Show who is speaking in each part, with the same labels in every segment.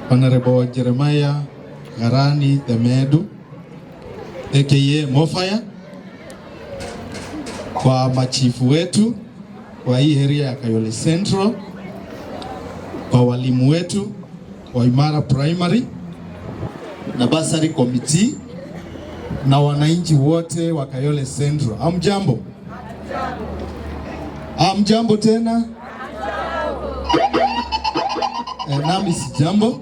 Speaker 1: Honorable Jeremiah Garani Demedu aka Mofaya, kwa machifu wetu kwa hii area ya Kayole Central, kwa walimu wetu wa Imara Primary na Basari Committee na wananchi wote wa Kayole Central. Hamjambo? Hamjambo tena? Nami sijambo.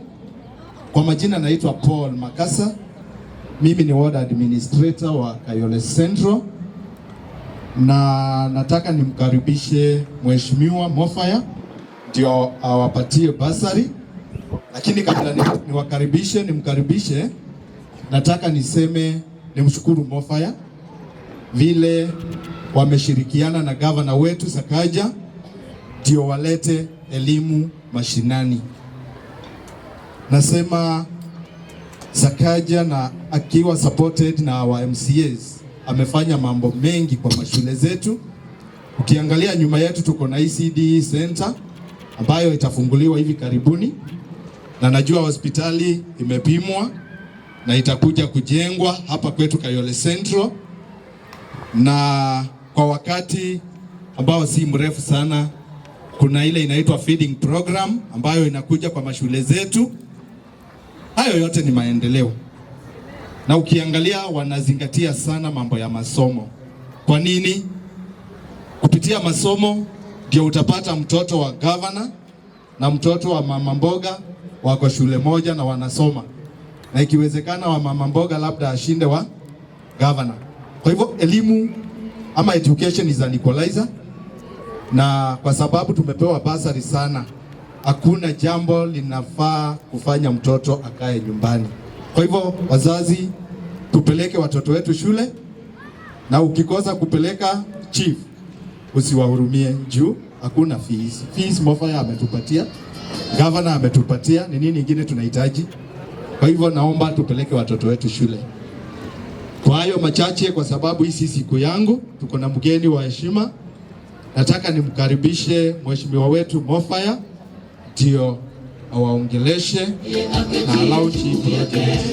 Speaker 1: Kwa majina naitwa Paul Makasa. Mimi ni ward administrator wa Kayole Central, na nataka nimkaribishe Mheshimiwa Mofaya ndio awapatie basari. Lakini kabla nimkaribishe, nataka nimshukuru Mofaya vile wameshirikiana na gavana wetu Sakaja ndio walete elimu mashinani. Nasema Sakaja na akiwa supported na wa MCAs amefanya mambo mengi kwa mashule zetu. Ukiangalia nyuma yetu tuko na ECD center ambayo itafunguliwa hivi karibuni, na najua hospitali imepimwa na itakuja kujengwa hapa kwetu Kayole Central, na kwa wakati ambao si mrefu sana kuna ile inaitwa feeding program ambayo inakuja kwa mashule zetu. Hayo yote ni maendeleo, na ukiangalia wanazingatia sana mambo ya masomo. Kwa nini? Kupitia masomo ndio utapata mtoto wa governor na mtoto wa mama mboga wako shule moja na wanasoma, na ikiwezekana wa mama mboga labda ashinde wa governor. Kwa hivyo elimu ama education is an equalizer, na kwa sababu tumepewa basari sana, hakuna jambo linafaa kufanya mtoto akae nyumbani. Kwa hivyo wazazi, tupeleke watoto wetu shule, na ukikosa kupeleka chief usiwahurumie juu hakuna fees. Fees Mofaya ametupatia, governor ametupatia, ni nini ingine tunahitaji? Kwa hivyo naomba tupeleke watoto wetu shule. Kwa hayo machache, kwa sababu hii si siku yangu, tuko na mgeni wa heshima, nataka nimkaribishe mheshimiwa wetu Mofaya ndio awaongeleshe na launch project.